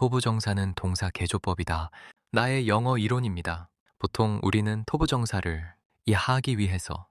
토부정사는 동사 개조법이다. 나의 영어 이론입니다. 보통 우리는 토부정사를 하기 위해서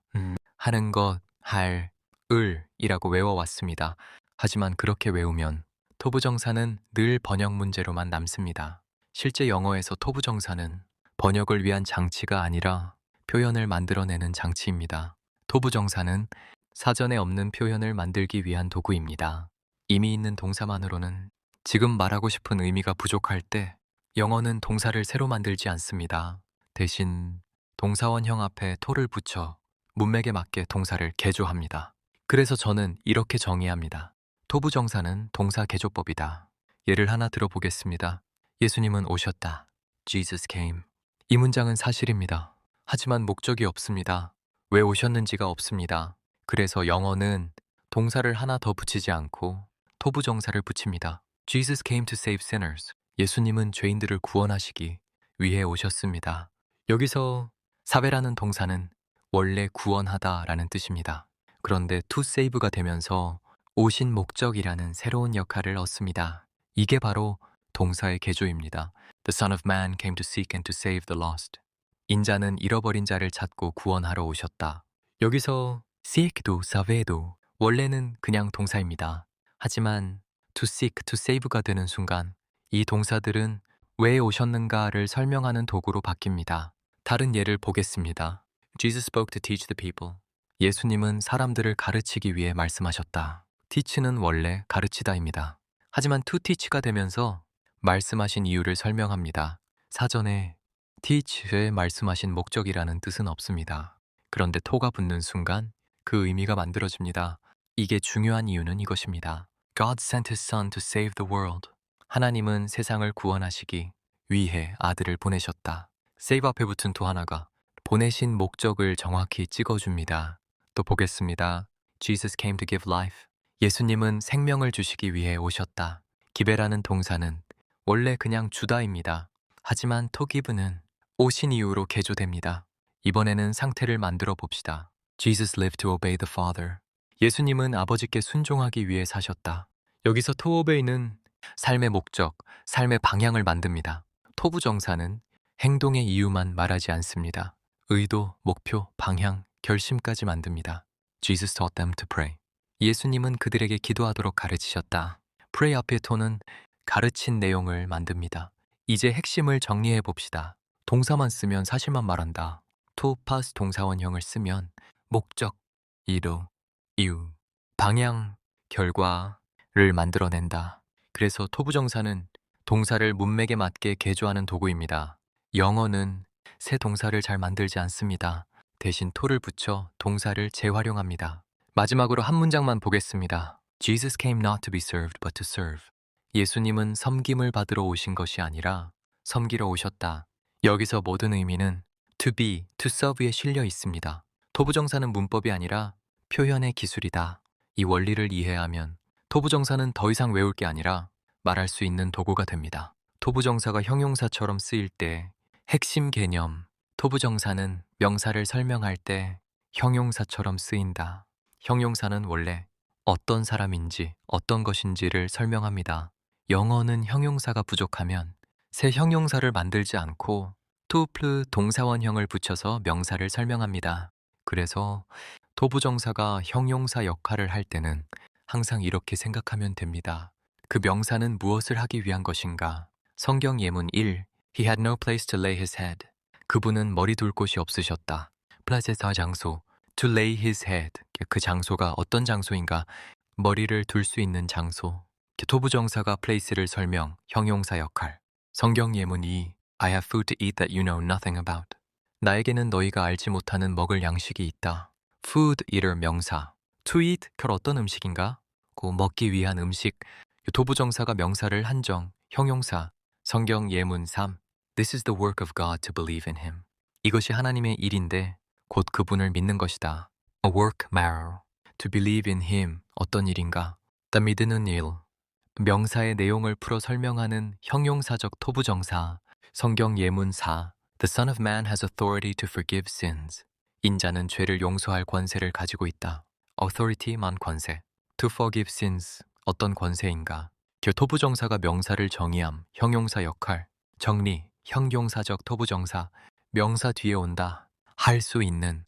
하는 것, 할, 을이라고 외워왔습니다. 하지만 그렇게 외우면 토부정사는 늘 번역 문제로만 남습니다. 실제 영어에서 토부정사는 번역을 위한 장치가 아니라 표현을 만들어내는 장치입니다. 토부정사는 사전에 없는 표현을 만들기 위한 도구입니다. 이미 있는 동사만으로는 지금 말하고 싶은 의미가 부족할 때 영어는 동사를 새로 만들지 않습니다. 대신 동사원형 앞에 to를 붙여 문맥에 맞게 동사를 개조합니다. 그래서 저는 이렇게 정의합니다. 토부정사는 동사 개조법이다. 예를 하나 들어보겠습니다. 예수님은 오셨다. Jesus came. 이 문장은 사실입니다. 하지만 목적이 없습니다. 왜 오셨는지가 없습니다. 그래서 영어는 동사를 하나 더 붙이지 않고 토부정사를 붙입니다. Jesus came to save sinners. 예수님은 죄인들을 구원하시기 위해 오셨습니다. 여기서 사베라는 동사는 원래 구원하다라는 뜻입니다. 그런데 to save가 되면서 오신 목적이라는 새로운 역할을 얻습니다. 이게 바로 동사의 개조입니다. The Son of Man came to seek and to save the lost. 인자는 잃어버린 자를 찾고 구원하러 오셨다. 여기서 seek도 save도 원래는 그냥 동사입니다. 하지만 to seek, to save가 되는 순간 이 동사들은 왜 오셨는가를 설명하는 도구로 바뀝니다. 다른 예를 보겠습니다. Jesus spoke to teach the people. 예수님은 사람들을 가르치기 위해 말씀하셨다. teach는 원래 가르치다입니다. 하지만 to teach가 되면서 말씀하신 이유를 설명합니다. 사전에 teach에 말씀하신 목적이라는 뜻은 없습니다. 그런데 to가 붙는 순간 그 의미가 만들어집니다. 이게 중요한 이유는 이것입니다. God sent his son to save the world. 하나님은 세상을 구원하시기 위해 아들을 보내셨다. save 앞에 붙은 to 하나가 보내신 목적을 정확히 찍어줍니다. 또 보겠습니다. Jesus came to give life. 예수님은 생명을 주시기 위해 오셨다. give라는 동사는 원래 그냥 주다입니다. 하지만 to give는 오신 이유로 개조됩니다. 이번에는 상태를 만들어 봅시다. Jesus lived to obey the Father. 예수님은 아버지께 순종하기 위해 사셨다. 여기서 to obey는 삶의 목적, 삶의 방향을 만듭니다. 토부정사는 행동의 이유만 말하지 않습니다. 의도, 목표, 방향, 결심까지 만듭니다. Jesus taught them to pray. 예수님은 그들에게 기도하도록 가르치셨다. pray 앞의 to는 가르친 내용을 만듭니다. 이제 핵심을 정리해 봅시다. 동사만 쓰면 사실만 말한다. to past 동사원형을 쓰면 목적, 이루, 이유, 방향, 결과를 만들어낸다. 그래서 토부정사는 동사를 문맥에 맞게 개조하는 도구입니다. 영어는 새 동사를 잘 만들지 않습니다. 대신 to를 붙여 동사를 재활용합니다. 마지막으로 한 문장만 보겠습니다. Jesus came not to be served but to serve. 예수님은 섬김을 받으러 오신 것이 아니라 섬기러 오셨다. 여기서 모든 의미는 to be, to serve에 실려 있습니다. 토부정사는 문법이 아니라 표현의 기술이다. 이 원리를 이해하면 토부정사는 더 이상 외울 게 아니라 말할 수 있는 도구가 됩니다. 토부정사가 형용사처럼 쓰일 때 핵심 개념, 토부정사는 명사를 설명할 때 형용사처럼 쓰인다. 형용사는 원래 어떤 사람인지 어떤 것인지를 설명합니다. 영어는 형용사가 부족하면 새 형용사를 만들지 않고 to 동사원형을 붙여서 명사를 설명합니다. 그래서 토부정사가 형용사 역할을 할 때는 항상 이렇게 생각하면 됩니다. 그 명사는 무엇을 하기 위한 것인가? 성경 예문 1. He had no place to lay his head. 그분은 머리 둘 곳이 없으셨다. 플라제사 장소. To lay his head. 그 장소가 어떤 장소인가? 머리를 둘 수 있는 장소. 토부정사가 place를 설명, 형용사 역할. 성경 예문 2. I have food to eat that you know nothing about. 나에게는 너희가 알지 못하는 먹을 양식이 있다. food eater 명사. to eat 결 어떤 음식인가? 먹기 위한 음식. 토부정사가 명사를 한정, 형용사. 성경 예문 3. This is the work of God to believe in him. 이것이 하나님의 일인데 곧 그분을 믿는 것이다. A work marrow. To believe in him. 어떤 일인가? The 믿는 일. 명사의 내용을 풀어 설명하는 형용사적 토부정사. 성경 예문 4. The Son of Man has authority to forgive sins. 인자는 죄를 용서할 권세를 가지고 있다. authority만 권세. To forgive sins. 어떤 권세인가? 토부정사가 명사를 정의함, 형용사 역할, 정리, 형용사적 토부정사, 명사 뒤에 온다, 할 수 있는,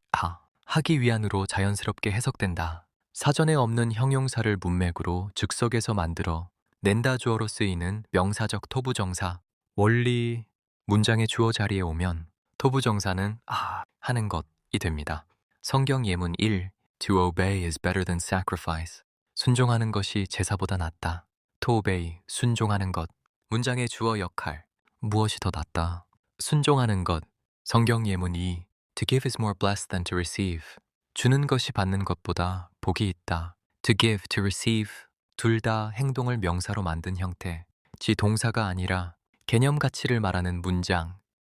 하기 위한으로 자연스럽게 해석된다. 사전에 없는 형용사를 문맥으로 즉석에서 만들어 낸다 주어로 쓰이는 명사적 토부정사. 원리, 문장의 주어 자리에 오면 토부정사는 하는 것이 됩니다. 성경 예문 1. To obey is better than sacrifice. 순종하는 것이 제사보다 낫다. To obey, 순종하는 것. 문장의 주어 역할. 무엇이 더 낫다? 순종하는 것. 성경 예문 2. To give is more blessed than to receive. 주는 것이 받는 것보다 복이 있다. To give, to receive. 둘 다 행동을 명사로 만든 형태. 지 동사가 아니라 개념 가치를 말하는 문장,